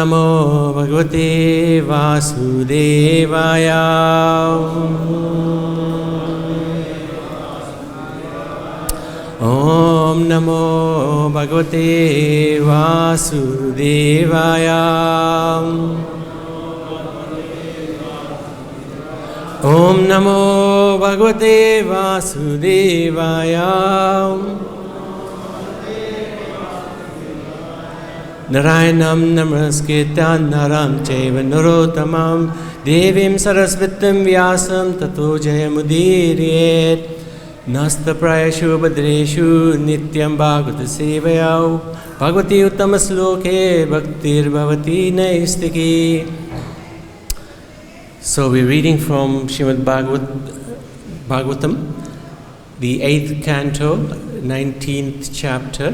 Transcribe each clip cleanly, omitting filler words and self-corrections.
Namo Bhagavate Vasudevaya. Om Namo Bhagavate Vasudevaya. Om Namo Bhagavate Vasudevaya. Narayanam Namaskritya Naram Chaiva Narottamam Devim Sarasvatim Vyasam Tato Jayamudiriyet Nasta Prayashu Badreshu Nityam Bhagavata Sevayau Bhagavati Uttamasloke Bhaktir Bhavati Naistiki. So we're reading from Srimad Bhagavatam, the 8th canto, 19th chapter,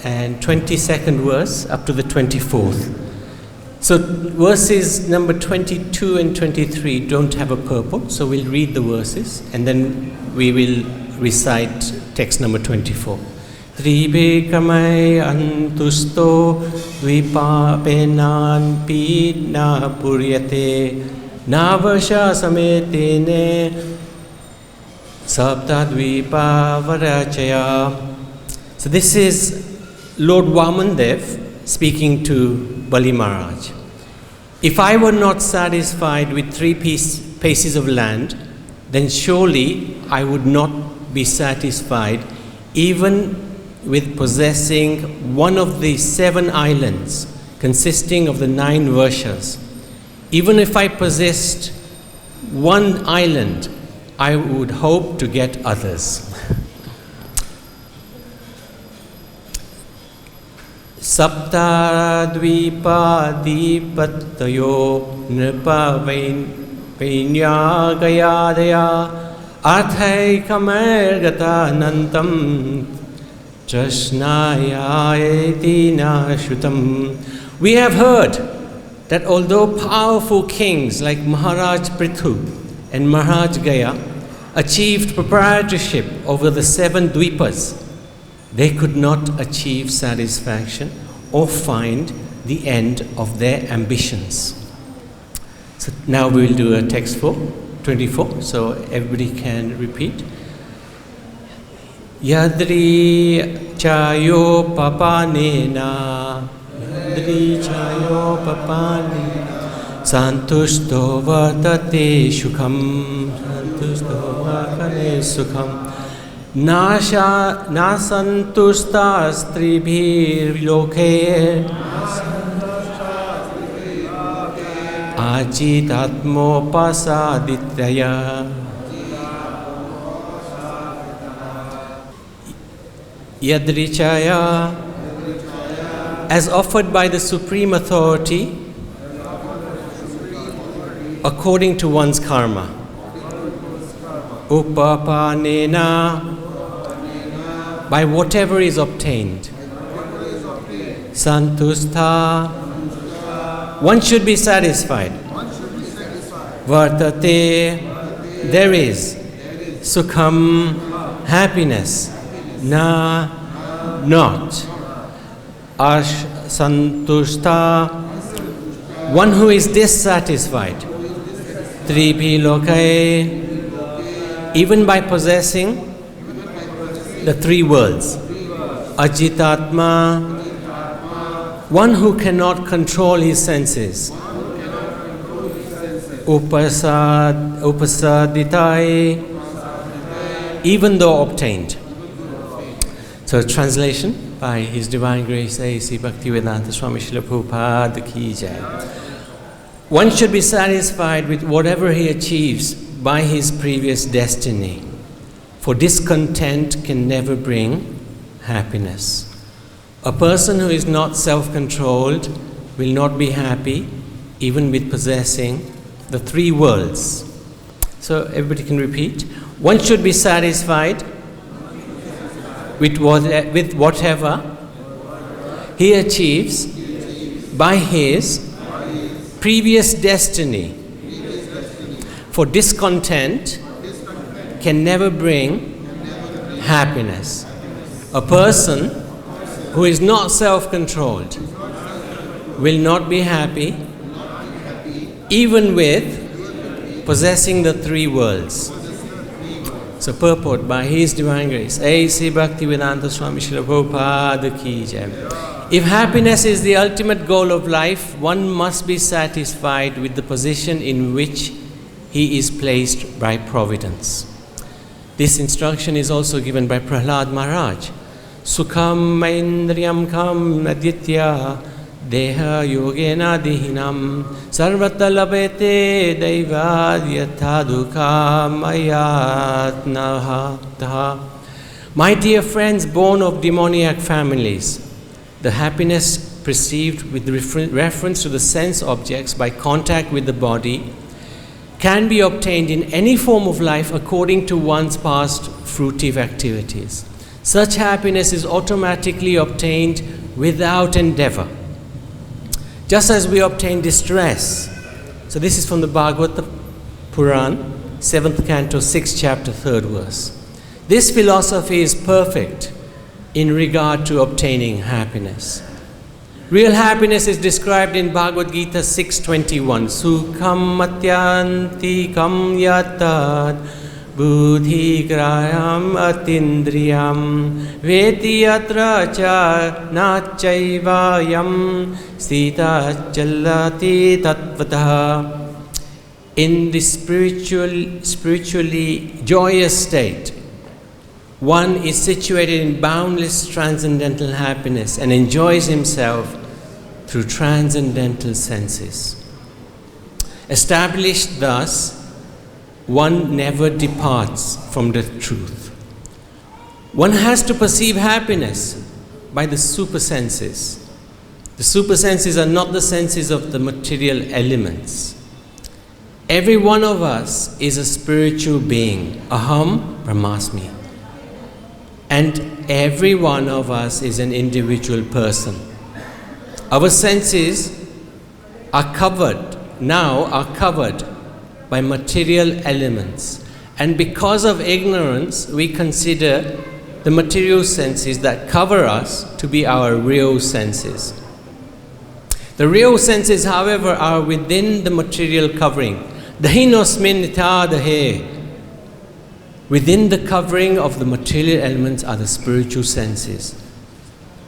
and 22nd verse up to the 24th. So verses number 22 and 23 don't have a purport, so we'll read the verses and then we will recite text number 24. Tribekamai antusto dvipapenan pidna puryate navasha sametene saptadvipa varachaya. So this is Lord Vamandev speaking to Bali Maharaj. If I were not satisfied with 3 pieces of land, then surely I would not be satisfied even with possessing one of the 7 islands consisting of the 9 Varshas. Even if I possessed one island, I would hope to get others. Sapta dvipa dipatayo nripa vainyagayadaya arthai kamergata nantam trashnayayati nashutam. We have heard that although powerful kings like Maharaj Prithu and Maharaj Gaya achieved proprietorship over the 7 dvipas, they could not achieve satisfaction or find the end of their ambitions. So now we will do a text for 24, so everybody can repeat. Yadri chayo papanena, yadri chayo papanena, santushto vartate shukham, santushto vartate sukham. Nasantusta stribhir loke ajitatmopasaditya yadrichaya, as offered by the Supreme Authority according to one's karma. Upapanena, by whatever is obtained. Santusta, one should be satisfied. Vartate, there is. Sukham, happiness. Na, not. Ash santusta, one who is dissatisfied. Tribhi lokai, even by possessing the 3 worlds. Ajitatma, one who cannot control his senses. Upasaditai, even though obtained. So translation by His Divine Grace A.C. Bhakti-Vedanta Swami Srila Prabhupada Ki Jai. One should be satisfied with whatever he achieves by his previous destiny, for discontent can never bring happiness. A person who is not self-controlled will not be happy even with possessing the 3 worlds. So everybody can repeat. One should be satisfied with whatever he achieves by his previous destiny, for discontent can never bring happiness. A person who is not self-controlled will not be happy even with possessing the three worlds. So purport by His Divine Grace. A.C. Bhakti-Vedanta Swami Srila Prabhupada Ki Jai. If happiness is the ultimate goal of life, one must be satisfied with the position in which he is placed by providence. This instruction is also given by Prahlad Maharaj. Sukham maindriyam kam aditya deha yogena dihinam sarvata labete daivad yatha dukham ayatnaha. My dear friends born of demoniac families, the happiness perceived with reference to the sense objects by contact with the body can be obtained in any form of life according to one's past fruitive activities. Such happiness is automatically obtained without endeavor, just as we obtain distress. So this is from the Bhagavad Puran, 7th canto, 6th chapter, 3rd verse. This philosophy is perfect in regard to obtaining happiness. Real happiness is described in Bhagavad-Gita 6.21. Sukham matyanti kam yatad buddhi grayam atindriyam veti yatra cha nachayvayam sita chalati tatvatah. In the spiritually joyous state, one is situated in boundless transcendental happiness and enjoys himself through transcendental senses. Established thus, one never departs from the truth. One has to perceive happiness by the super senses. The super senses are not the senses of the material elements. Every one of us is a spiritual being, aham brahmasmi. And every one of us is an individual person. Our senses are covered by material elements. And because of ignorance, we consider the material senses that cover us to be our real senses. The real senses, however, are within the material covering. Dahinosmin nitadahe. Within the covering of the material elements are the spiritual senses.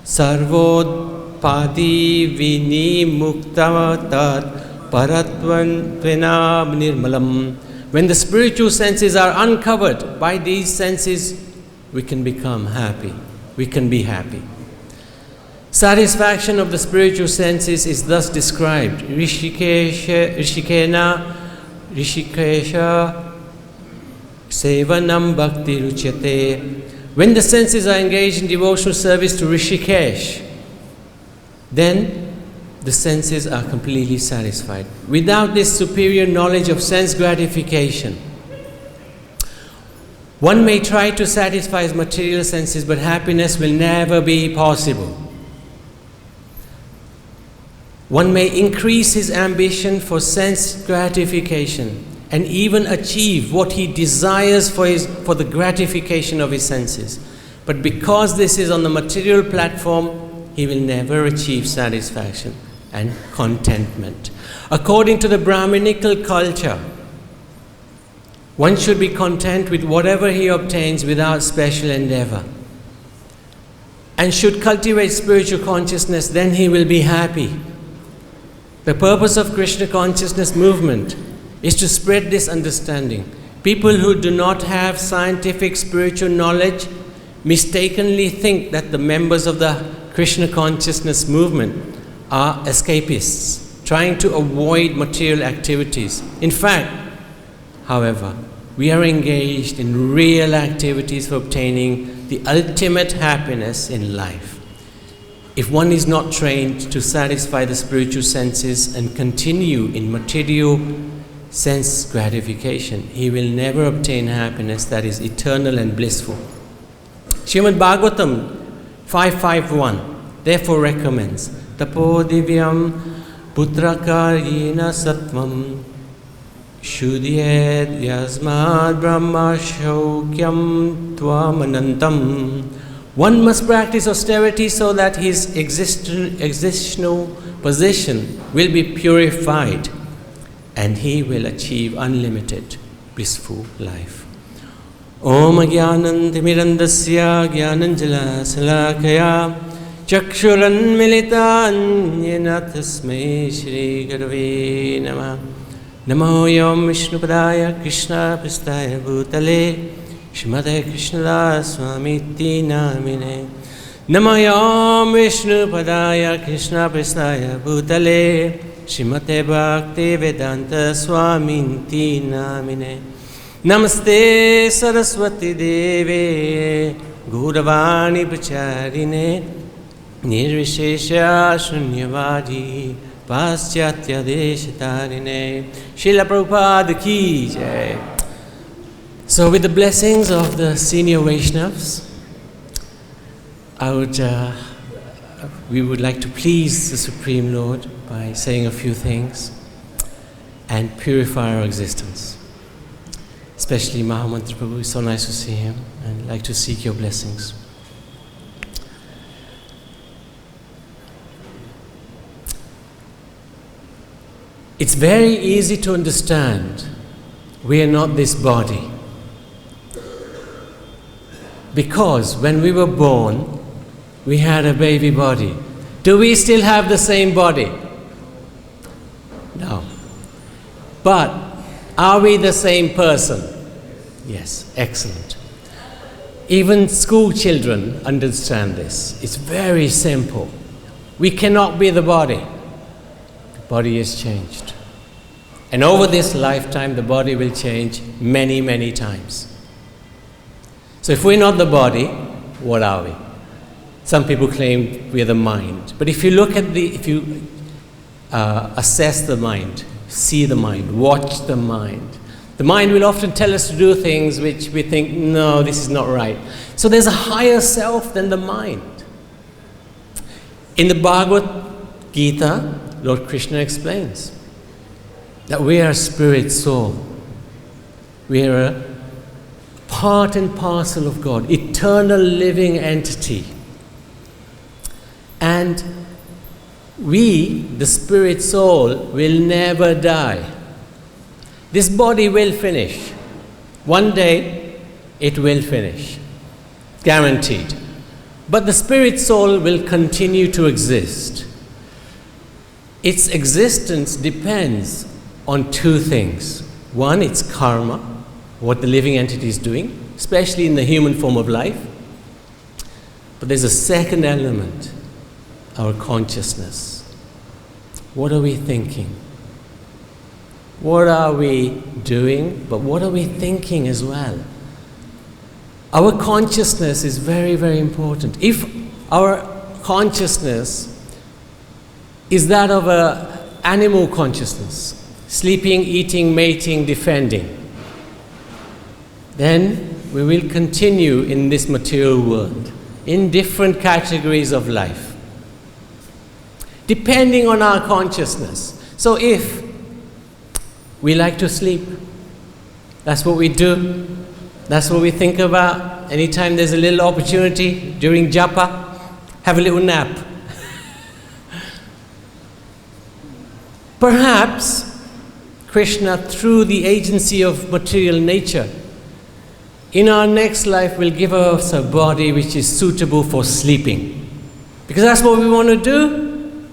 Sarvod padi vini muktavatat paratvan tvenam nirmalam. When the spiritual senses are uncovered by these senses, we can become happy. We can be happy. Satisfaction of the spiritual senses is thus described. Rishikesha Sevanam bhakti ruchyate. When the senses are engaged in devotional service to Rishikesh, then the senses are completely satisfied. Without this superior knowledge of sense gratification, one may try to satisfy his material senses, but happiness will never be possible. One may increase his ambition for sense gratification and even achieve what he desires for the gratification of his senses. But because this is on the material platform, he will never achieve satisfaction and contentment. According to the Brahminical culture, one should be content with whatever he obtains without special endeavor, and should cultivate spiritual consciousness, then he will be happy. The purpose of Krishna consciousness movement is to spread this understanding. People who do not have scientific spiritual knowledge mistakenly think that the members of the Krishna consciousness movement are escapists, trying to avoid material activities. In fact, however, we are engaged in real activities for obtaining the ultimate happiness in life. If one is not trained to satisfy the spiritual senses and continue in material sense gratification, he will never obtain happiness that is eternal and blissful. Srimad Bhagavatam 5.5.1 therefore recommends Tapo divyam putrakaryena sattvam shudyed yasmad brahma shaukyam tvamanantam. One must practice austerity so that his existential position will be purified, and he will achieve unlimited, blissful life. Om Jnanantimirandasya Jnananjala Salakaya Chakshuran Militan Yena Tasmai Shri Gurave Namah. Namo Yom Vishnupadaya Krishna Pristaya Bhutale Shrimate Krishnadas Swamiti Namine. Namo Yom Vishnupadaya Krishna Pristaya Bhutale Shrimate Bhakti Vedanta Swamiti Namine. Namaste Saraswati Deve Gauravani Pracharine Nirvishesha Shunyavadi Paschatya Deshatarine. Srila Prabhupada Ki Jai. So with the blessings of the senior Vaishnavas, we would like to please the Supreme Lord by saying a few things and purify our existence. Especially Mahamantra Prabhu, it's so nice to see him, and I'd like to seek your blessings. It's very easy to understand we are not this body. Because when we were born, we had a baby body. Do we still have the same body? No. But are we the same person? Yes, excellent. Even school children understand this. It's very simple. We cannot be the body. The body is changed. And over this lifetime, the body will change many, many times. So if we're not the body, what are we? Some people claim we're the mind. But if you look at if you assess the mind, see the mind, watch the mind will often tell us to do things which we think, no, this is not right. So there's a higher self than the mind. In the Bhagavad-Gita, Lord Krishna explains that we are a spirit soul. We are a part and parcel of God, eternal living entity. And we, the spirit soul, will never die. This body will finish. One day, it will finish. Guaranteed. But the spirit soul will continue to exist. Its existence depends on two things. One, its karma, what the living entity is doing, especially in the human form of life. But there's a second element, our consciousness. What are we thinking? What are we doing? But what are we thinking as well? Our consciousness is very, very important. If our consciousness is that of an animal consciousness, sleeping, eating, mating, defending, then we will continue in this material world, in different categories of life, depending on our consciousness. So if we like to sleep, that's what we do, that's what we think about. Anytime there's a little opportunity during japa, have a little nap. Perhaps Krishna, through the agency of material nature, in our next life will give us a body which is suitable for sleeping. Because that's what we want to do.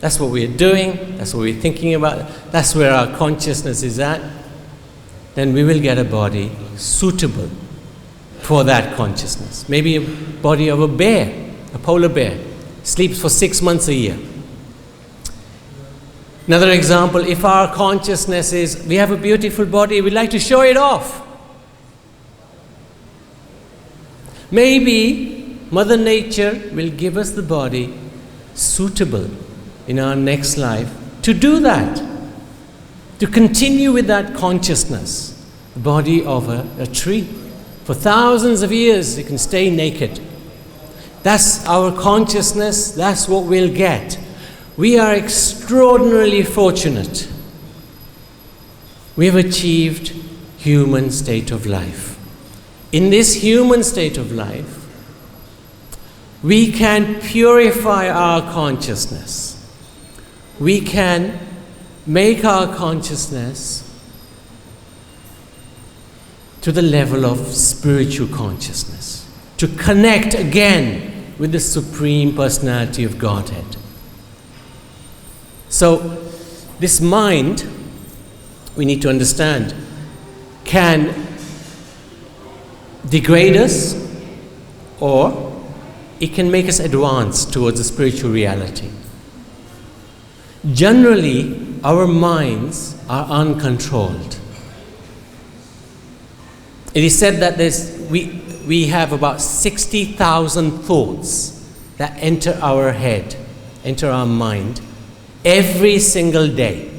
That's what we're doing. That's what we're thinking about. That's where our consciousness is at. Then we will get a body suitable for that consciousness. Maybe a body of a bear, a polar bear, sleeps for 6 months a year. Another example, if our consciousness is, we have a beautiful body, we'd like to show it off. Maybe Mother Nature will give us the body suitable in our next life to do that, to continue with that consciousness. The body of a tree. For thousands of years it can stay naked. That's our consciousness, that's what we'll get. We are extraordinarily fortunate. We have achieved human state of life. In this human state of life, we can purify our consciousness. we can make our consciousness to the level of spiritual consciousness, to connect again with the Supreme Personality of Godhead. So, this mind, we need to understand, can degrade us, or it can make us advance towards a spiritual reality. Generally, our minds are uncontrolled. It is said that we have about 60,000 thoughts that enter our head, enter our mind, every single day.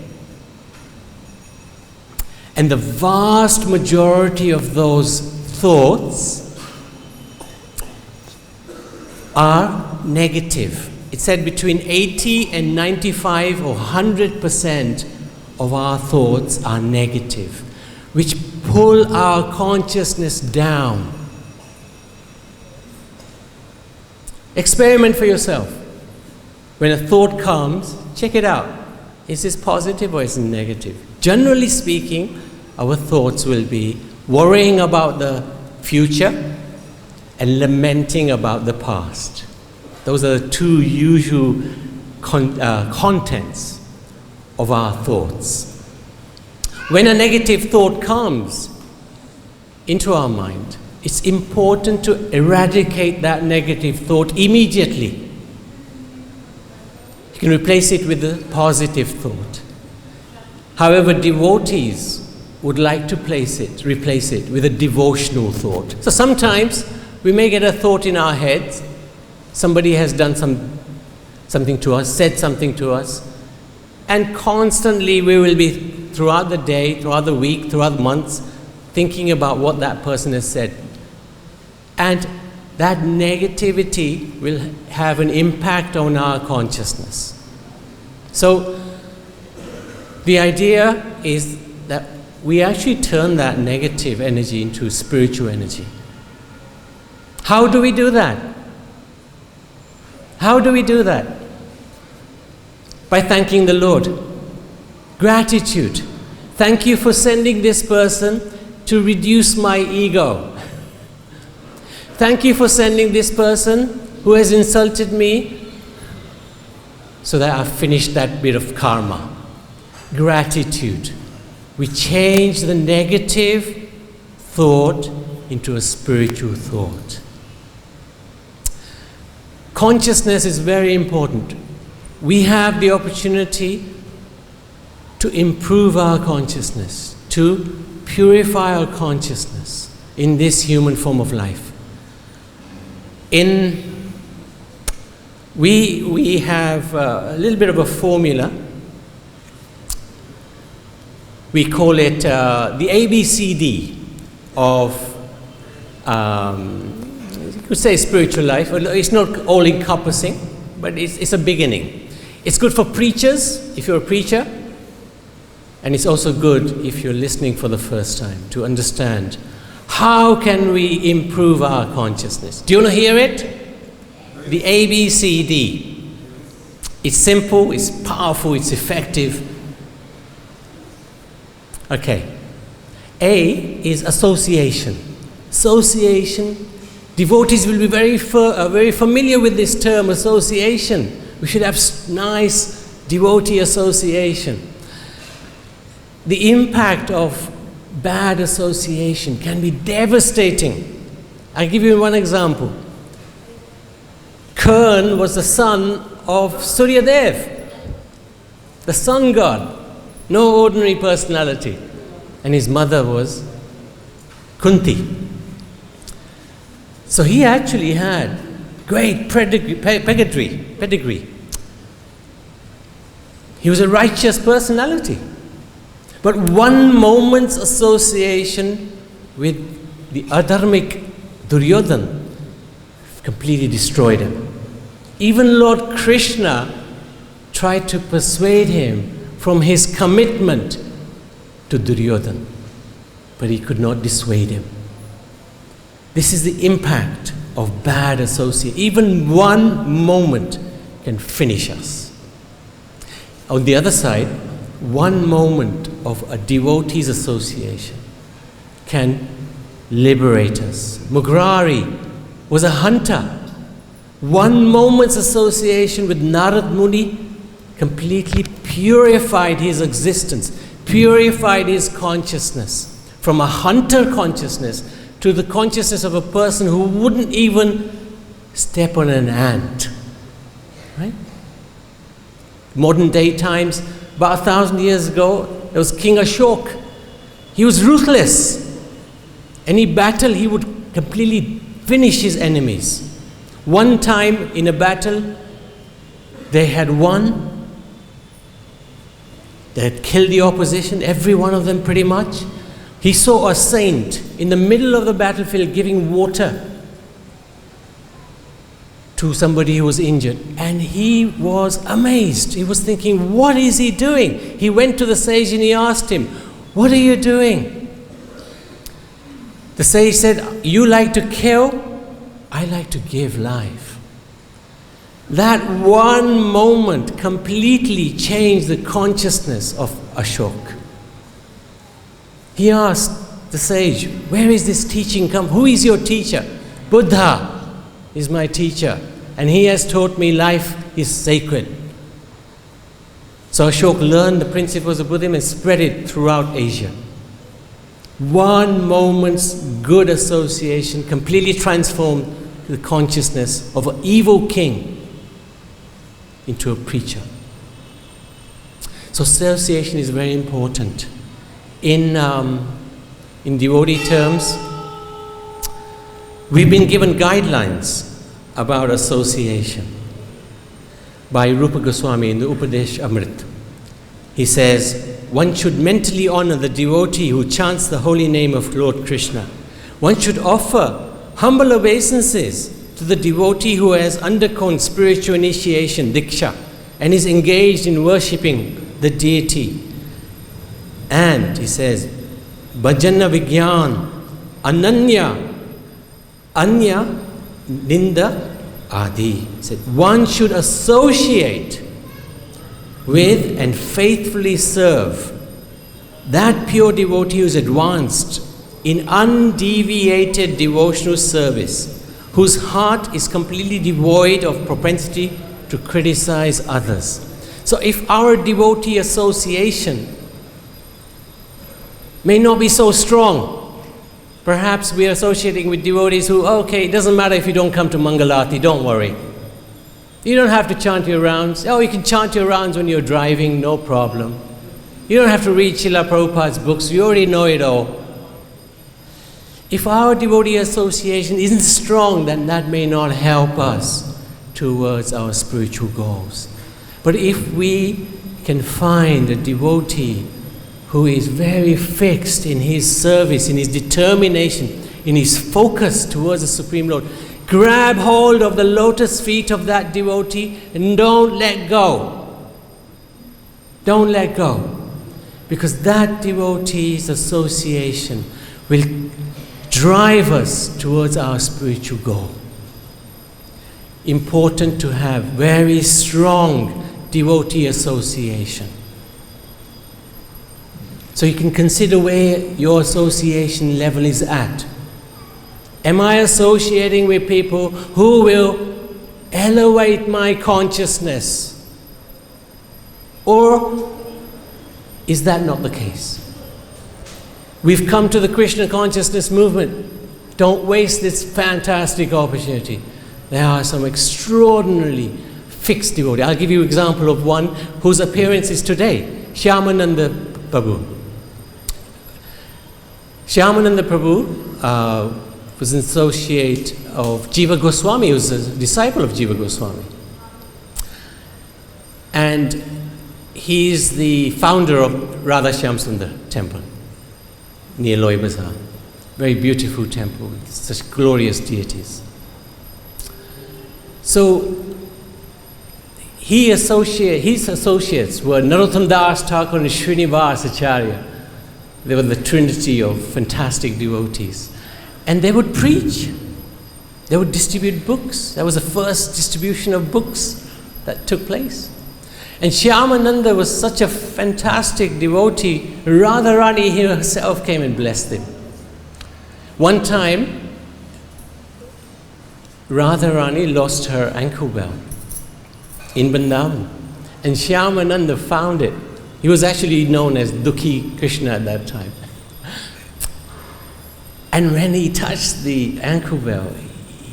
And the vast majority of those thoughts are negative. It said between 80 and 95 or 100% of our thoughts are negative, which pull our consciousness down. Experiment for yourself. When a thought comes, check it out. Is this positive or is it negative? Generally speaking, our thoughts will be worrying about the future and lamenting about the past. Those are the two usual contents of our thoughts. When a negative thought comes into our mind, it's important to eradicate that negative thought immediately. You can replace it with a positive thought. However, devotees would like to replace it with a devotional thought. So sometimes we may get a thought in our heads. Somebody has done something to us, said something to us, and constantly we will be, throughout the day, throughout the week, throughout the months, thinking about what that person has said. And that negativity will have an impact on our consciousness. So the idea is that we actually turn that negative energy into spiritual energy. How do we do that? How do we do that? By thanking the Lord. Gratitude. Thank you for sending this person to reduce my ego. Thank you for sending this person who has insulted me so that I've finished that bit of karma. Gratitude. We change the negative thought into a spiritual thought. Consciousness is very important. We have the opportunity to improve our consciousness, to purify our consciousness in this human form of life. We have a little bit of a formula. We call it the ABCD of, you could say, spiritual life. It's not all-encompassing, but it's a beginning. It's good for preachers, if you're a preacher, and it's also good if you're listening for the first time, to understand how can we improve our consciousness. Do you want to hear it? The ABCD. It's simple, it's powerful, it's effective. Okay. A is association. Association. Devotees will be very familiar with this term, association. We should have nice devotee association. The impact of bad association can be devastating. I'll give you one example. Karna was the son of Suryadev, the sun god. No ordinary personality. And his mother was Kunti. So he actually had great pedigree. He was a righteous personality. But one moment's association with the adharmic Duryodhana completely destroyed him. Even Lord Krishna tried to persuade him from his commitment to Duryodhana, but he could not dissuade him. This is the impact of bad association. Even one moment can finish us. On the other side, one moment of a devotee's association can liberate us. Mugrari was a hunter. One moment's association with Narad Muni completely purified his existence, purified his consciousness from a hunter consciousness to the consciousness of a person who wouldn't even step on an ant. Right? Modern day times, about 1,000 years ago, there was King Ashok. He was ruthless. Any battle, he would completely finish his enemies. One time in a battle, they had won. They had killed the opposition, every one of them pretty much. He saw a saint in the middle of the battlefield giving water to somebody who was injured. And he was amazed. He was thinking, what is he doing? He went to the sage and he asked him, what are you doing? The sage said, you like to kill? I like to give life. That one moment completely changed the consciousness of Ashok. He asked the sage, where is this teaching come? Who is your teacher? Buddha is my teacher, and he has taught me life is sacred. So Ashok learned the principles of Buddhism and spread it throughout Asia. One moment's good association completely transformed the consciousness of an evil king into a preacher. So association is very important. In devotee terms, we've been given guidelines about association by Rupa Goswami in the Upadesh Amrit. He says, one should mentally honor the devotee who chants the holy name of Lord Krishna. One should offer humble obeisances to the devotee who has undergone spiritual initiation, diksha, and is engaged in worshipping the deity. And he says, bhajana vigyan, ananya, anya, ninda, adi. He said, one should associate with and faithfully serve that pure devotee who is advanced in undeviated devotional service, whose heart is completely devoid of propensity to criticize others. So if our devotee association may not be so strong, perhaps we are associating with devotees who, okay, it doesn't matter if you don't come to Mangalati, don't worry. You don't have to chant your rounds. Oh, you can chant your rounds when you're driving, no problem. You don't have to read Srila Prabhupada's books, you already know it all. If our devotee association isn't strong, then that may not help us towards our spiritual goals. But if we can find a devotee who is very fixed in his service, in his determination, in his focus towards the Supreme Lord, grab hold of the lotus feet of that devotee and don't let go. Don't let go. Because that devotee's association will drive us towards our spiritual goal. Important to have very strong devotee association. So you can consider where your association level is at. Am I associating with people who will elevate my consciousness? Or is that not the case? We've come to the Krishna consciousness movement. Don't waste this fantastic opportunity. There are some extraordinarily fixed devotees. I'll give you an example of one whose appearance is today, Shyamananda Prabhu. Shyamananda Prabhu was an associate of Jiva Goswami. He was a disciple of Jiva Goswami. And he's the founder of Radha Shyam Sundar Temple near Loi Bazaar. Very beautiful temple with such glorious deities. So his associates were Narottam Das Thakur and Srinivas Acharya. They were the trinity of fantastic devotees. And they would preach. They would distribute books. That was the first distribution of books that took place. And Shyamananda was such a fantastic devotee, Radharani herself came and blessed him. One time, Radharani lost her ankle bell in Vrindavan, and Shyamananda found it. He was actually known as Dukhi Krishna at that time. And when he touched the ankle bell,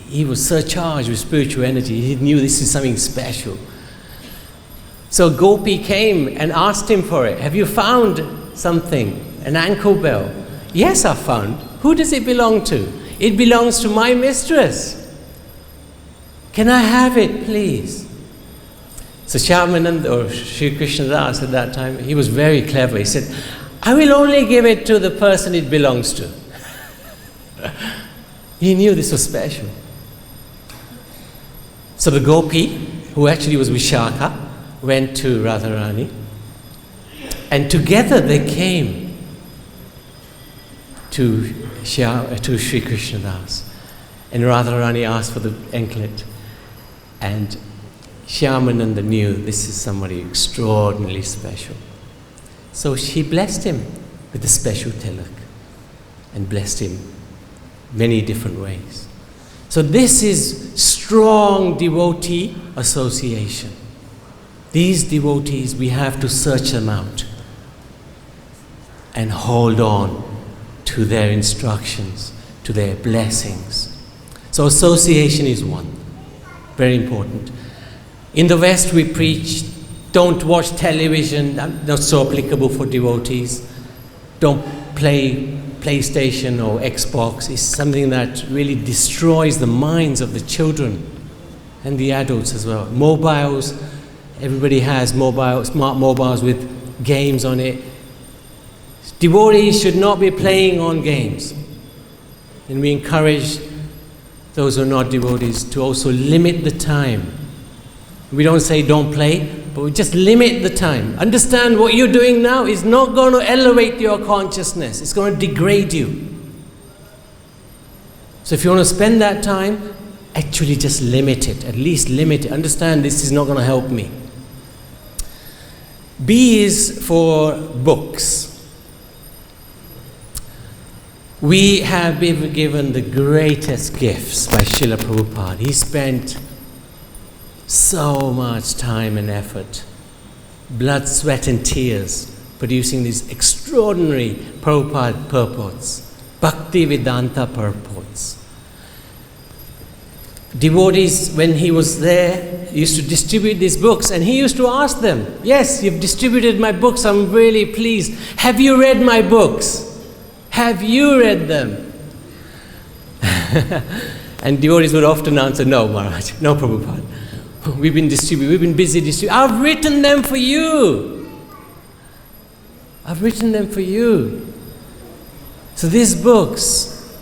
he was surcharged with spiritual energy. He knew this is something special. So Gopi came and asked him for it. Have you found something, an ankle bell? Yes, I found. Who does it belong to? It belongs to my mistress. Can I have it, please? So Shyamananda, or Sri Krishna Das at that time, he was very clever. He said, I will only give it to the person it belongs to. He knew this was special. So the Gopi, who actually was Vishaka, went to Radharani, and together they came to Sri Krishna Das. And Radharani asked for the anklet, and Shyamananda knew this is somebody extraordinarily special. So she blessed him with a special tilak and blessed him many different ways. So this is strong devotee association. These devotees, we have to search them out and hold on to their instructions, to their blessings. So association is one, very important. In the West we preach, don't watch television, not so applicable for devotees. Don't play PlayStation or Xbox. It's something that really destroys the minds of the children and the adults as well. Mobiles, everybody has smart mobiles with games on it. Devotees should not be playing on games. And we encourage those who are not devotees to also limit the time. We don't say don't play, but we just limit the time. Understand what you're doing now is not going to elevate your consciousness. It's going to degrade you. So if you want to spend that time, actually just limit it. At least limit it. Understand this is not going to help me. B is for books. We have been given the greatest gifts by Srila Prabhupada. He spent so much time and effort, blood, sweat and tears, producing these extraordinary Prabhupada purports, Bhakti-Vedanta purports. Devotees, when he was there, used to distribute these books, and he used to ask them, yes, you've distributed my books, I'm really pleased. Have you read my books? Have you read them? And devotees would often answer, no, Maharaj, no, Prabhupada. We've been busy distributing. I've written them for you. I've written them for you. So these books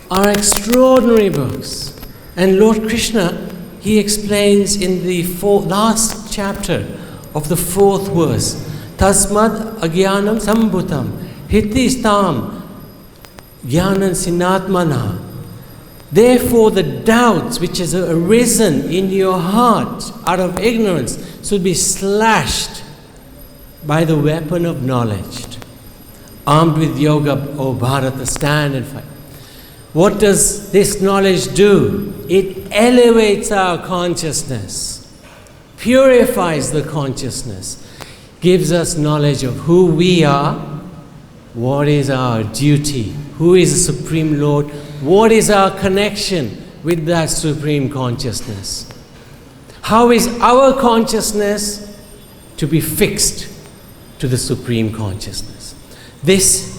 are extraordinary books. And Lord Krishna, he explains in the last chapter of the 4th verse, Tasmad agyanam sambhutam hitistam jnanam sinatmana. Therefore the doubts which has arisen in your heart out of ignorance should be slashed by the weapon of knowledge. Armed with yoga, O Bharata, stand and fight. What does this knowledge do? It elevates our consciousness, purifies the consciousness, gives us knowledge of who we are, what is our duty, who is the Supreme Lord, what is our connection with that Supreme Consciousness? How is our consciousness to be fixed to the Supreme Consciousness? This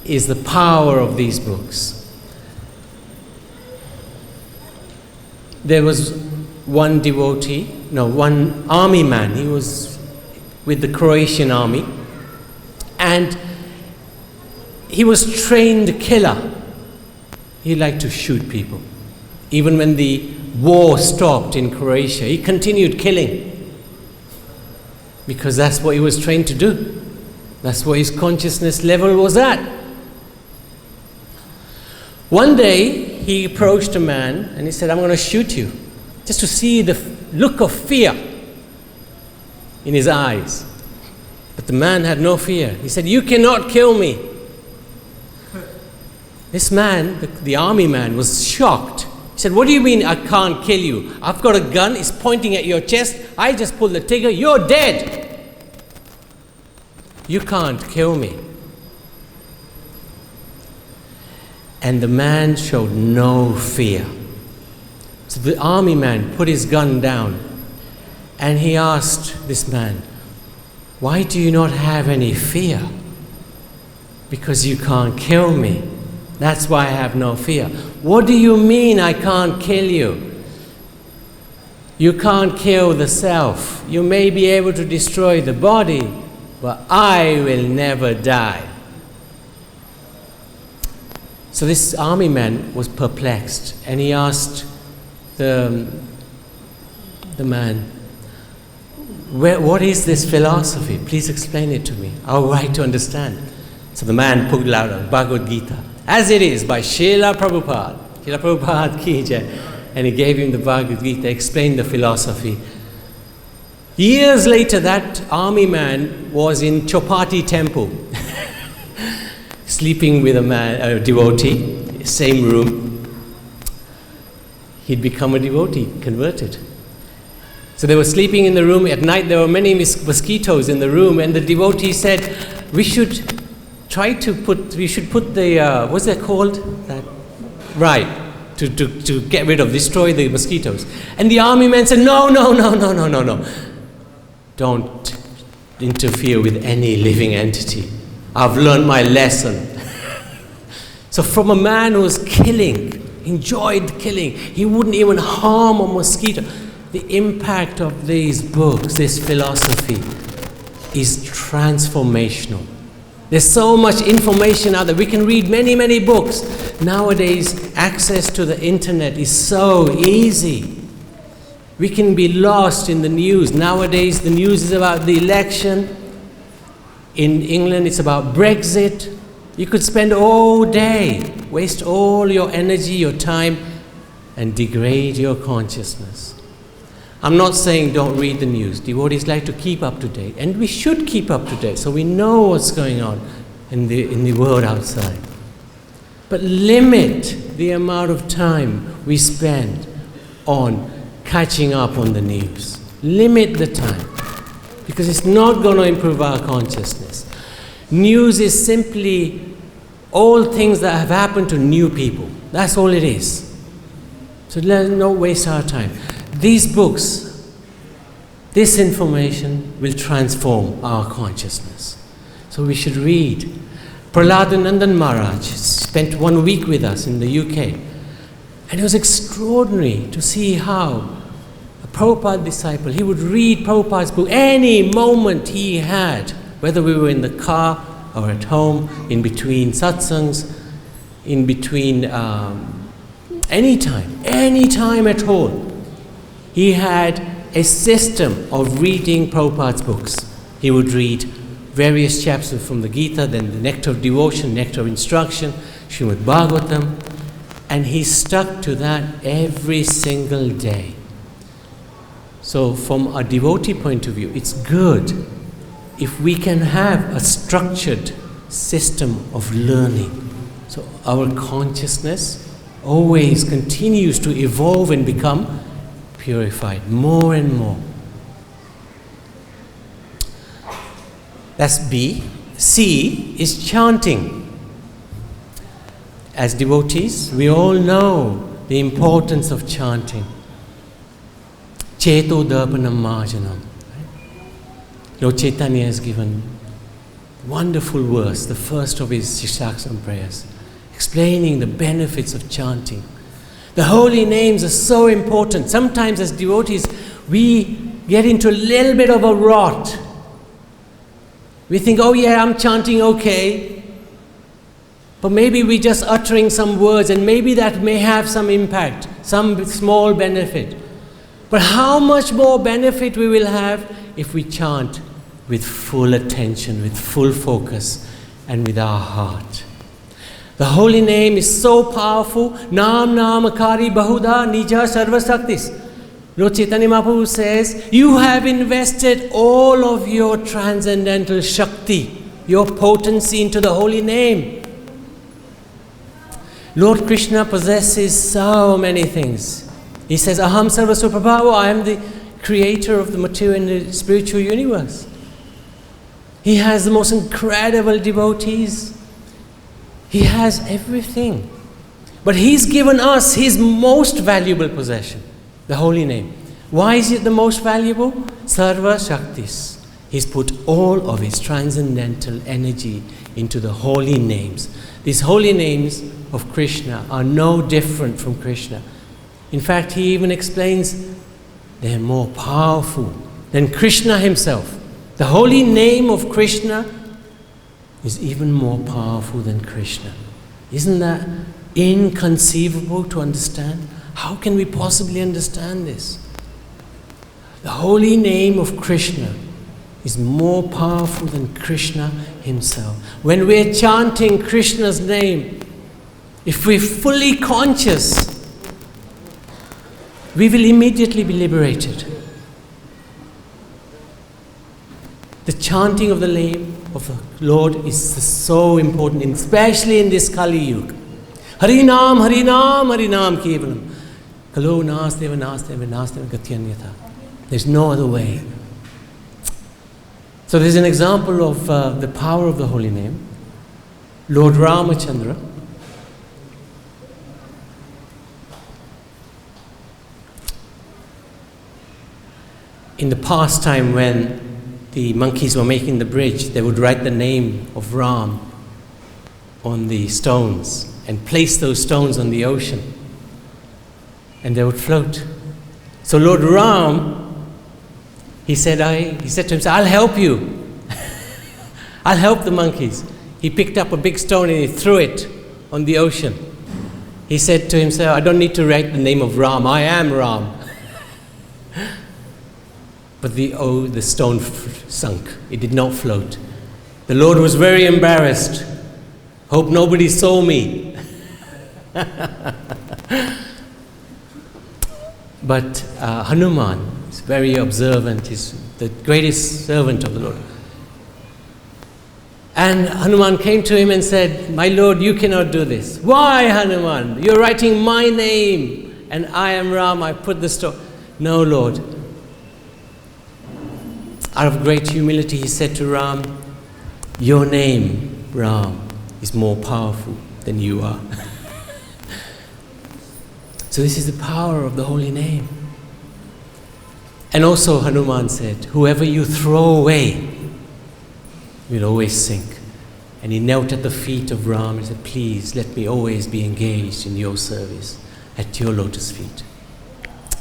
is the power of these books. There was one army man. He was with the Croatian army, and he was trained killer. He liked to shoot people. Even when the war stopped in Croatia, he continued killing. Because that's what he was trained to do. That's what his consciousness level was at. One day, he approached a man and he said, I'm going to shoot you. Just to see the look of fear in his eyes. But the man had no fear. He said, "You cannot kill me." This man, the army man, was shocked. He said, "What do you mean I can't kill you? I've got a gun, it's pointing at your chest. I just pulled the trigger, you're dead. You can't kill me." And the man showed no fear. So the army man put his gun down and he asked this man, "Why do you not have any fear?" "Because you can't kill me. That's why I have no fear." "What do you mean I can't kill you?" "You can't kill the self. You may be able to destroy the body, but I will never die." So this army man was perplexed and he asked the man, "What is this philosophy? Please explain it to me. I'll like to understand." So the man pulled out a Bhagavad-Gita, as it is, by Srila Prabhupada. Srila Prabhupada ki jai. And he gave him the Bhagavad-Gita, explained the philosophy. Years later, that army man was in Chopati temple, sleeping with a devotee, same room. He'd become a devotee, converted. So they were sleeping in the room. At night there were many mosquitoes in the room, and the devotee said, we should put the, what's that called? Right, to get rid of, destroy the mosquitoes. And the army man said, no. Don't interfere with any living entity. I've learned my lesson. So from a man who was killing, enjoyed killing, he wouldn't even harm a mosquito. The impact of these books, this philosophy, is transformational. There's so much information out there. We can read many books. Nowadays, access to the internet is so easy. We can be lost in the news. Nowadays, the news is about the election. In England, it's about Brexit. You could spend all day, waste all your energy, your time, and degrade your consciousness. I'm not saying don't read the news. Devotees like to keep up to date, and we should keep up to date so we know what's going on in the world outside. But limit the amount of time we spend on catching up on the news. Limit the time, because it's not going to improve our consciousness. News is simply all things that have happened to new people. That's all it is. So let's not waste our time. These books, this information will transform our consciousness. So we should read. Prahladananda Maharaj spent 1 week with us in the UK. And it was extraordinary to see how a Prabhupada disciple, he would read Prabhupada's book any moment he had, whether we were in the car or at home, in between satsangs, in between any time at all. He had a system of reading Prabhupada's books. He would read various chapters from the Gita, then the Nectar of Devotion, Nectar of Instruction, Srimad Bhagavatam, and he stuck to that every single day. So from a devotee point of view, it's good if we can have a structured system of learning. So our consciousness always continues to evolve and become purified more and more. That's B. C is chanting. As devotees, we all know the importance of chanting. Cheto Darpanam Marjanam. Lord Chaitanya has given a wonderful verse, the first of his Shikshasana prayers, explaining the benefits of chanting. The holy names are so important. Sometimes as devotees, we get into a little bit of a rot. We think, oh yeah, I'm chanting okay. But maybe we're just uttering some words, and maybe that may have some impact, some small benefit. But how much more benefit we will have if we chant with full attention, with full focus, and with our heart. The holy name is so powerful. Nam Namakari Bahuda Nija Sarvasaktis. Lord Chaitanya Mahaprabhu says, you have invested all of your transcendental Shakti, your potency into the holy name. Lord Krishna possesses so many things. He says, Aham Sarvasva Prabhavo, I am the creator of the material and the spiritual universe. He has the most incredible devotees. He has everything. But He's given us His most valuable possession, the holy name. Why is it the most valuable? Sarva Shaktis. He's put all of His transcendental energy into the holy names. These holy names of Krishna are no different from Krishna. In fact, He even explains they're more powerful than Krishna Himself. The holy name of Krishna is even more powerful than Krishna. Isn't that inconceivable to understand? How can we possibly understand this? The holy name of Krishna is more powerful than Krishna Himself. When we're chanting Krishna's name, if we're fully conscious, we will immediately be liberated. The chanting of the name of the Lord is so important, especially in this Kali Yuga. Harinam, Harinam, Harinam Kevalam. Kalo Nasteva, Nasteva, Nasteva Gatyanyatha. There's no other way. So there's an example of the power of the holy name. Lord Ramachandra, in the past time when the monkeys were making the bridge, they would write the name of Ram on the stones and place those stones on the ocean, and they would float. So Lord Ram, he said to himself, I'll help you. I'll help the monkeys. He picked up a big stone and he threw it on the ocean. He said to himself, I don't need to write the name of Ram, I am Ram. But the stone sunk. It did not float. The Lord was very embarrassed. Hope nobody saw me. But Hanuman is very observant. He's the greatest servant of the Lord. And Hanuman came to him and said, my Lord, you cannot do this. Why, Hanuman? You're writing my name and I am Ram. I put the stone. No, Lord. Out of great humility, he said to Ram, your name, Ram, is more powerful than you are. So this is the power of the holy name. And also Hanuman said, whoever you throw away will always sink. And he knelt at the feet of Ram and said, please let me always be engaged in your service at your lotus feet.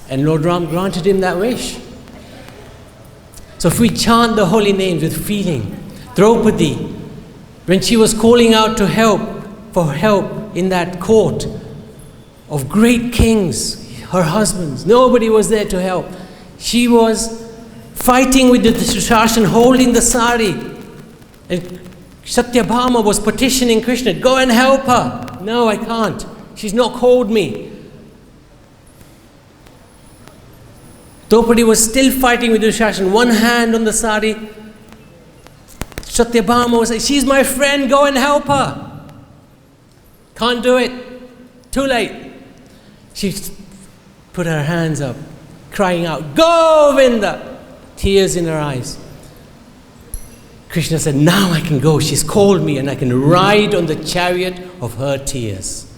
And Lord Ram granted him that wish. So if we chant the holy names with feeling, Draupadi, when she was calling out for help in that court of great kings, her husbands, nobody was there to help. She was fighting with the Shashan, holding the sari. And Satyabhama was petitioning Krishna, go and help her. No, I can't. She's not called me. Draupadi was still fighting with Dushashan, one hand on the sari. Satyabhama was saying, she's my friend, go and help her. Can't do it. Too late. She put her hands up, crying out, Govinda! Tears in her eyes. Krishna said, now I can go. She's called me and I can ride on the chariot of her tears.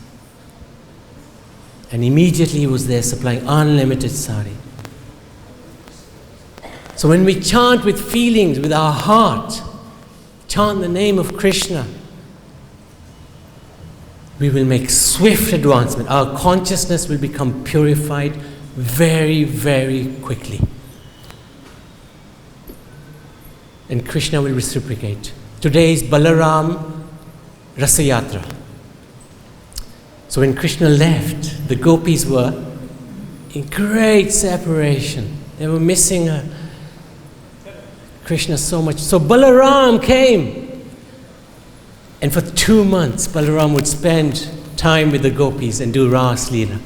And immediately he was there supplying unlimited sari. So when we chant with feelings, with our heart, chant the name of Krishna, we will make swift advancement. Our consciousness will become purified very, very quickly. And Krishna will reciprocate. Today is Balaram Rasayatra. So when Krishna left, the gopis were in great separation. They were missing Krishna so much. So Balaram came. And for 2 months, Balaram would spend time with the gopis and do Ras Leela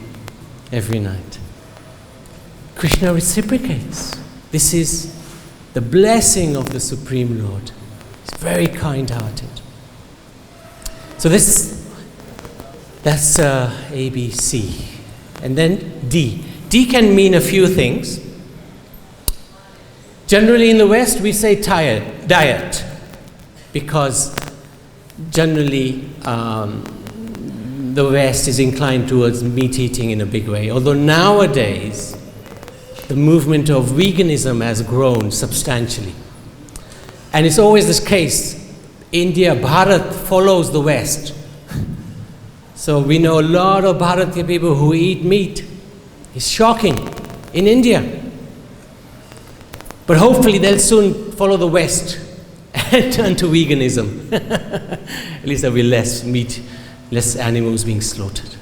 every night. Krishna reciprocates. This is the blessing of the Supreme Lord. He's very kind-hearted. So that's A, B, C. And then D. D can mean a few things. Generally in the West we say diet, because generally the West is inclined towards meat eating in a big way. Although nowadays the movement of veganism has grown substantially. And it's always this case. India, Bharat follows the West. So we know a lot of Bharatiya people who eat meat. It's shocking in India. But hopefully they'll soon follow the West and turn to veganism. At least there will be less meat, less animals being slaughtered.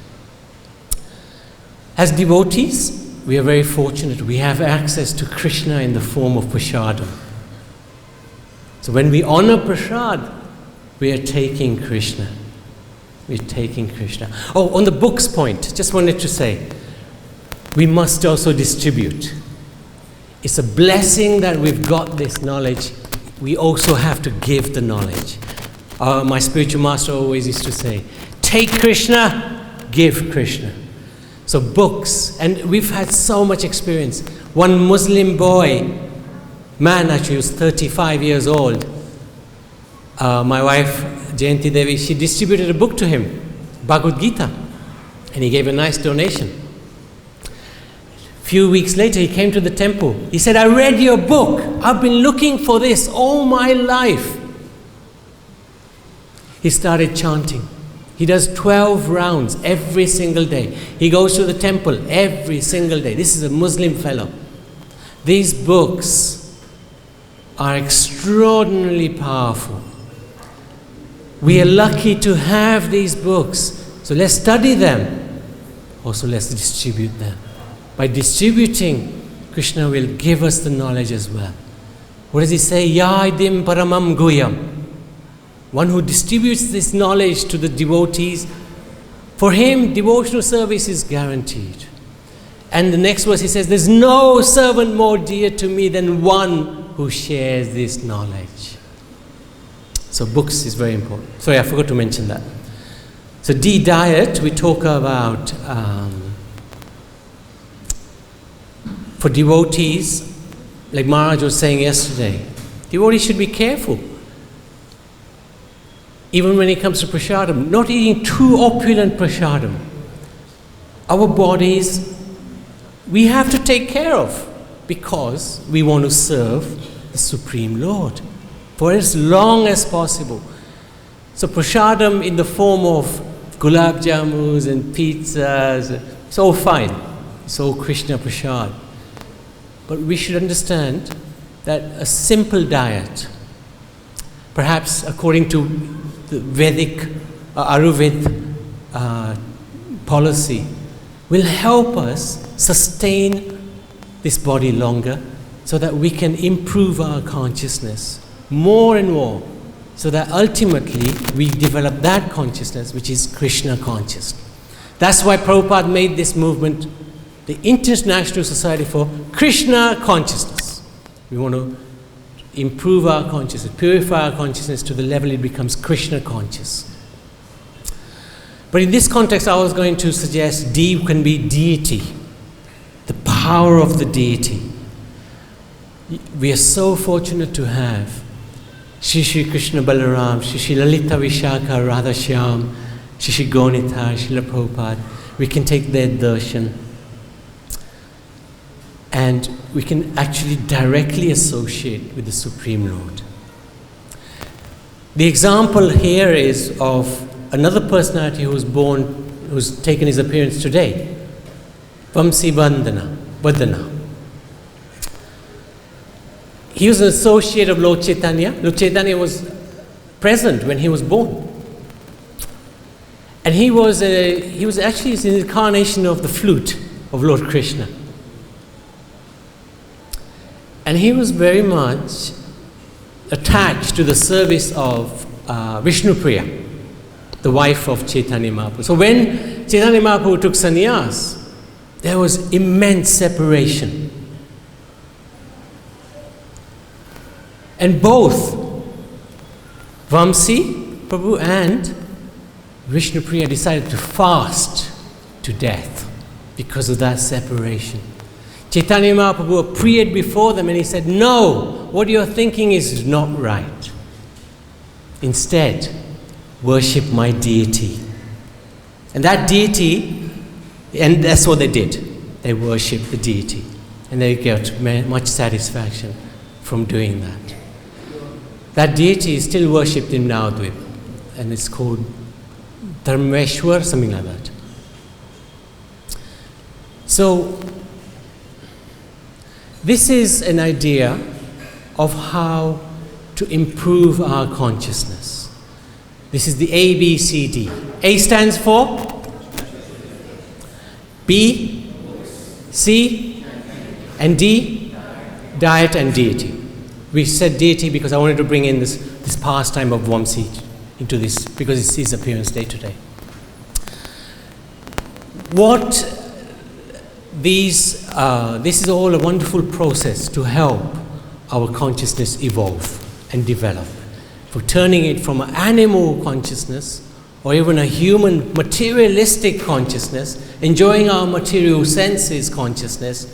As devotees, we are very fortunate. We have access to Krishna in the form of prasadam. So when we honor prasad, we are taking Krishna. We're taking Krishna. Oh, on the books point, just wanted to say, we must also distribute. It's a blessing that we've got this knowledge. We also have to give the knowledge. My spiritual master always used to say, take Krishna, give Krishna. So books, and we've had so much experience. One Muslim man actually was 35 years old. My wife, Jayanti Devi, she distributed a book to him, Bhagavad-Gita, and he gave a nice donation. Few weeks later, he came to the temple. He said, I read your book. I've been looking for this all my life. He started chanting. He does 12 rounds every single day. He goes to the temple every single day. This is a Muslim fellow. These books are extraordinarily powerful. We are lucky to have these books. So let's study them. Also, let's distribute them. By distributing, Krishna will give us the knowledge as well. What does he say? Yaidim paramam guyam. One who distributes this knowledge to the devotees, for him, devotional service is guaranteed. And the next verse he says, there's no servant more dear to me than one who shares this knowledge. So books is very important. Sorry, I forgot to mention that. So D, diet, we talk about for devotees, like Maharaj was saying yesterday, devotees should be careful. Even when it comes to prasadam, not eating too opulent prasadam. Our bodies, we have to take care of because we want to serve the Supreme Lord for as long as possible. So prasadam in the form of gulab jamuns and pizzas, it's all fine. It's all Krishna prasad. But we should understand that a simple diet, perhaps according to the Vedic, Ayurveda policy, will help us sustain this body longer so that we can improve our consciousness more and more, so that ultimately we develop that consciousness which is Krishna conscious. That's why Prabhupada made this movement the International Society for Krishna Consciousness. We want to improve our consciousness, purify our consciousness to the level it becomes Krishna conscious. But in this context, I was going to suggest D can be deity, the power of the deity. We are so fortunate to have Shri Krishna Balaram, Shri Lalita Vishaka Radha Shyam, Shri Gaunita, Srila Prabhupada. We can take their darshan. And we can actually directly associate with the Supreme Lord. The example here is of another personality who's taken his appearance today, Vamsi Vandana. He was an associate of Lord Chaitanya. Lord Chaitanya was present when he was born. And he was actually an incarnation of the flute of Lord Krishna. And he was very much attached to the service of Vishnu Priya, the wife of Chaitanya Mahaprabhu. So when Chaitanya Mahaprabhu took sannyas, there was immense separation. And both Vamsi Prabhu and Vishnupriya decided to fast to death because of that separation. Chaitanya Mahaprabhu appeared before them and he said, no, what you're thinking is not right. Instead, worship my deity. And that deity, and that's what they did. They worshipped the deity. And they got much satisfaction from doing that. That deity is still worshipped in Navadvip. And it's called Dharmeshwar, something like that. So, this is an idea of how to improve our consciousness. This is the A, B, C, D. A stands for B, C, and D, diet and deity. We said deity because I wanted to bring in this pastime of Vamsi into this, because it's his appearance day today. This is all a wonderful process to help our consciousness evolve and develop. For turning it from an animal consciousness or even a human materialistic consciousness, enjoying our material senses consciousness,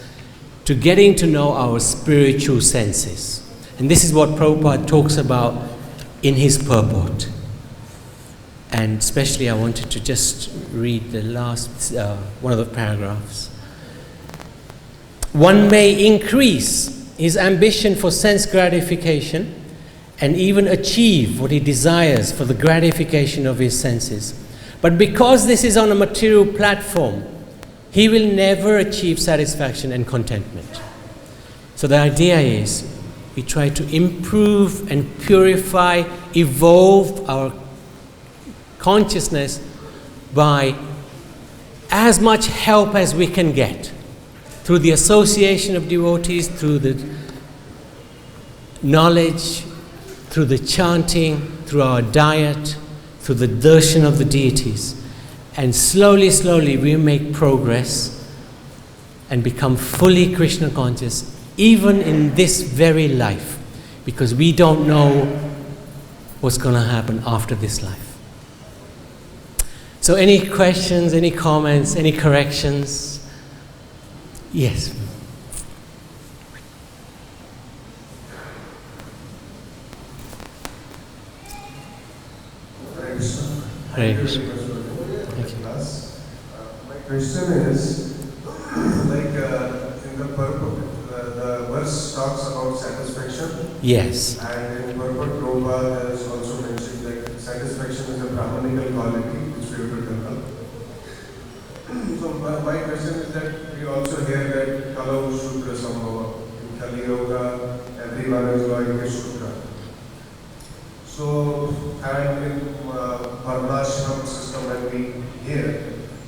to getting to know our spiritual senses. And this is what Prabhupada talks about in his purport. And especially I wanted to just read the last one of the paragraphs. One may increase his ambition for sense gratification and even achieve what he desires for the gratification of his senses. But because this is on a material platform, he will never achieve satisfaction and contentment. So the idea is we try to improve and purify, evolve our consciousness by as much help as we can get. Through the association of devotees, through the knowledge, through the chanting, through our diet, through the darshan of the deities. And slowly, slowly we make progress and become fully Krishna conscious, even in this very life, because we don't know what's going to happen after this life. So any questions, any comments, any corrections? Yes. Hare Krishna. Thank you. My question is, like in the purport, the verse talks about satisfaction. Yes. And in purport, Prabhupada has also mentioned that satisfaction is a Brahmanical quality which we have to develop. So my question is that we also hear that Kalau Shudra Sambhava. In Kali Yoga, everyone is going to Shudra. So, and in Varnashram system, when we hear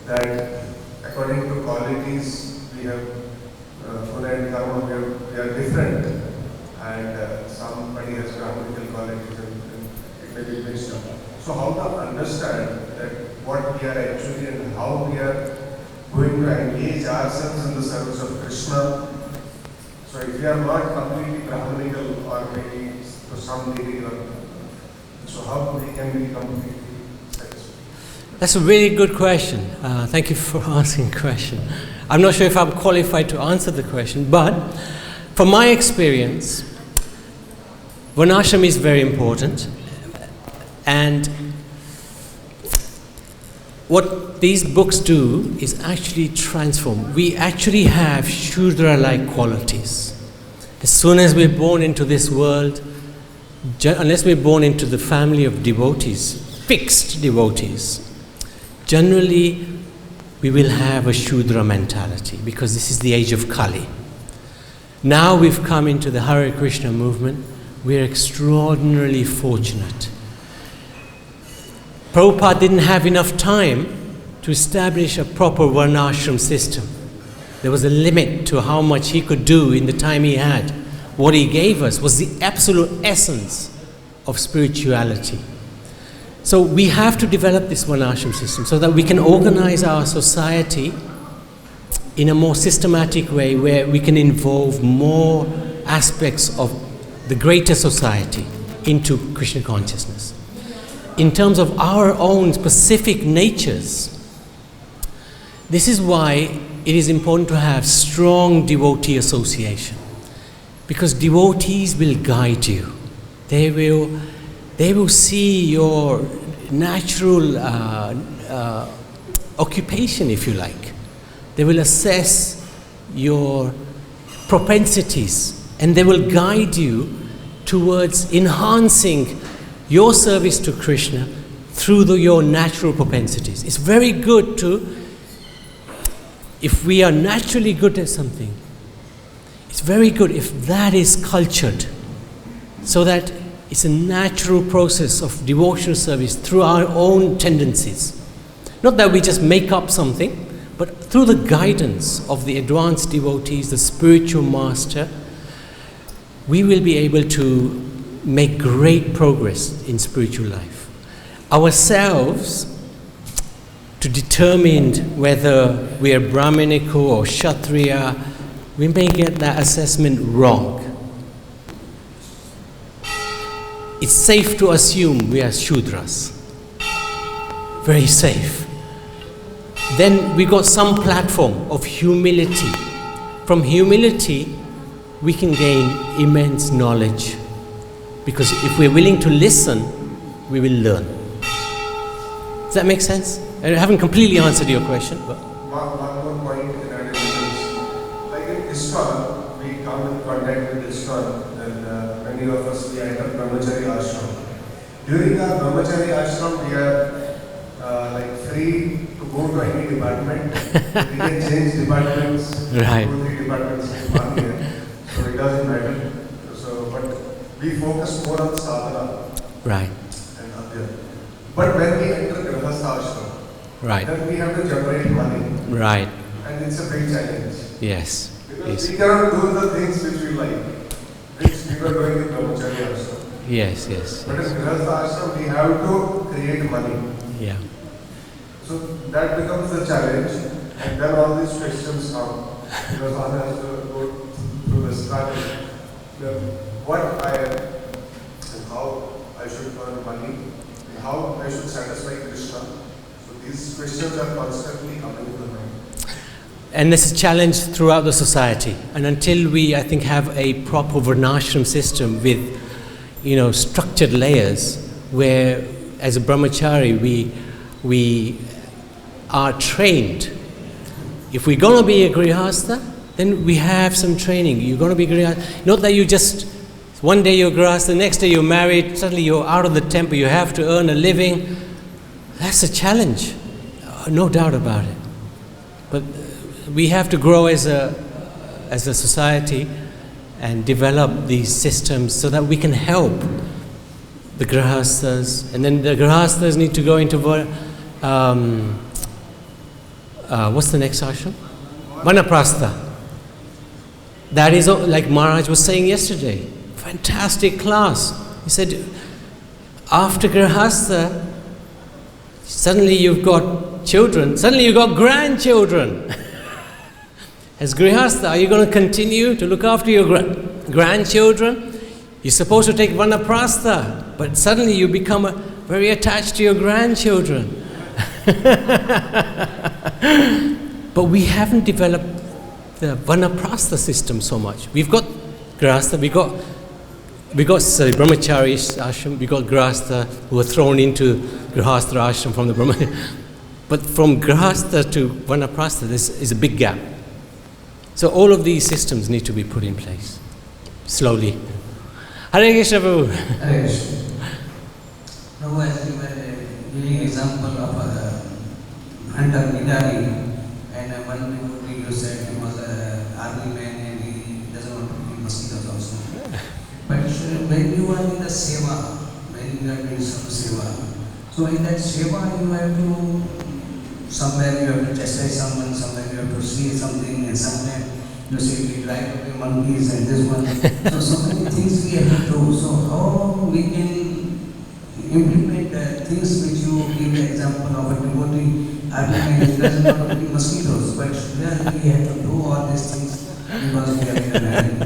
that according to qualities we have Guna and Karma, we are different, and somebody has Brahmanical qualities and it may be mixed up. So how to understand that what we are actually and how we are going to engage ourselves in the service of Krishna? So if we are not completely Brahmanical or maybe to some degree, so how we can be completely satisfied? That's a really good question. Thank you for asking the question. I'm not sure if I'm qualified to answer the question, but from my experience, Varnashram is very important. And what these books do is actually transform. We actually have Shudra-like qualities. As soon as we're born into this world, unless we're born into the family of devotees, fixed devotees, generally we will have a Shudra mentality, because this is the age of Kali. Now we've come into the Hare Krishna movement. We're extraordinarily fortunate. Prabhupada didn't have enough time to establish a proper Varnashram system. There was a limit to how much he could do in the time he had. What he gave us was the absolute essence of spirituality. So we have to develop this Varnashram system so that we can organize our society in a more systematic way, where we can involve more aspects of the greater society into Krishna consciousness. In terms of our own specific natures, this is why it is important to have strong devotee association. Because devotees will guide you. They will see your natural occupation, if you like. They will assess your propensities, and they will guide you towards enhancing your service to Krishna through your natural propensities. It's very good if we are naturally good at something, it's very good if that is cultured, so that it's a natural process of devotional service through our own tendencies. Not that we just make up something, but through the guidance of the advanced devotees, the spiritual master, we will be able to make great progress in spiritual life. Ourselves, to determine whether we are Brahminical or Kshatriya, we may get that assessment wrong. It's safe to assume we are Shudras. Very safe. Then we got some platform of humility. From humility, we can gain immense knowledge. Because if we're willing to listen, we will learn. Does that make sense? I haven't completely answered your question, but... One more point in addition is, like in ISKCON, we come in contact with ISKCON, and many of us, we enter Brahmachari ashram. During our Brahmachari ashram, we are free to go to any department. We can change departments, right. 2-3 departments in 1 year, so it doesn't matter. But we focus more on sadhana. Right. And adhyana. But when we enter Grihastha ashram, right. then we have to generate money. Right. And it's a big challenge. Yes. Because we cannot do the things which we like, which we were doing in Brahmachari ashram. Yes. But in Grihastha ashram, we have to create money. Yeah. So that becomes the challenge, and then all these questions come. Because one has to go through the strategy. What I am, and how I should earn money, and how I should satisfy Krishna. So these questions are constantly coming to the mind. And this is a challenge throughout the society. And until we, I think, have a proper varnashram system with, structured layers, where as a brahmachari we are trained. If we're going to be a grihastha, then we have some training. You're going to be grihastha. Not that you just, one day you're grihastha, the next day you're married, suddenly you're out of the temple, you have to earn a living. That's a challenge, no doubt about it. But we have to grow as a society and develop these systems so that we can help the grihasthas. And then the grihasthas need to go into what's the next ashram? Vanaprastha. That is like Maharaj was saying yesterday. Fantastic class. He said, after grihastha, suddenly you've got children, suddenly you've got grandchildren. As grihastha, are you going to continue to look after your grandchildren? You're supposed to take vanaprastha, but suddenly you become very attached to your grandchildren. But we haven't developed the vanaprastha system so much. We've got grihastha, we got brahmachari ashram, we got grihastha who were thrown into grihastha ashram from the brahmachari. But from grihastha to vanaprastha, there is a big gap. So all of these systems need to be put in place, slowly. Hare Krishna Prabhu. Hare Krishna. Prabhu, as you were giving example of a hunter Italy, and one devotee you said he was an army man and he doesn't want to kill mosquitoes also. But when you are in the seva, when you are doing some seva, so in that seva you have to, somewhere you have to chastise someone, somewhere you have to see something, and somewhere you say we drive away monkeys and this one. So many things we have to do. So how we can implement the things which you give the example of a devotee, army man doesn't want to kill mosquitoes, but then we have to do all these things because we are in a marriage.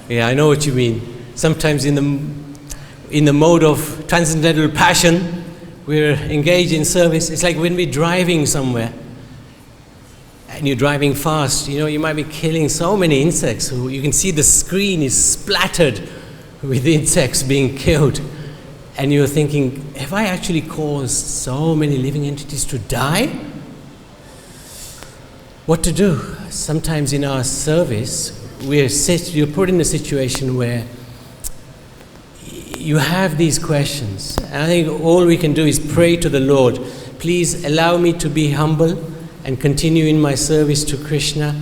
Yeah, I know what you mean. sometimes in the mode of transcendental passion, we're engaged in service. It's like when we're driving somewhere and you're driving fast, you might be killing so many insects. You can see the screen is splattered with insects being killed. And you're thinking, have I actually caused so many living entities to die? What to do? Sometimes in our service, you're put in a situation where you have these questions. And I think all we can do is pray to the Lord, please allow me to be humble and continue in my service to Krishna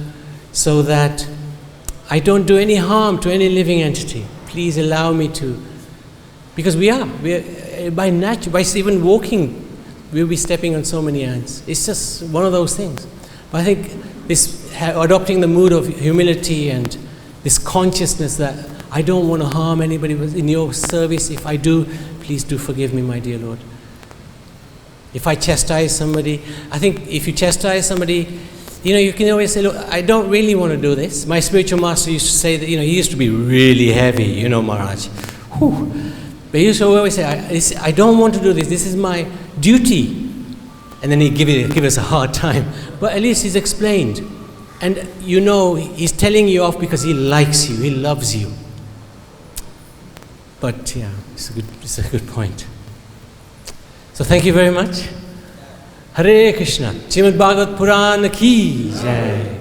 so that I don't do any harm to any living entity. Please allow me to. Because we're by nature, by even walking, we'll be stepping on so many ants. It's just one of those things. But I think adopting the mood of humility and this consciousness that I don't want to harm anybody in your service. If I do, please do forgive me, my dear Lord. If I chastise somebody, I think if you chastise somebody, you can always say, look, I don't really want to do this. My spiritual master used to say that, he used to be really heavy, Maharaj. Whew. But he used to always say, I don't want to do this. This is my duty. And then he'd give us a hard time. But at least he's explained. And he's telling you off because he likes you, he loves you. But yeah, it's a good point. So thank you very much. Hare Krishna. Srimad Bhagavad Purana ki jai.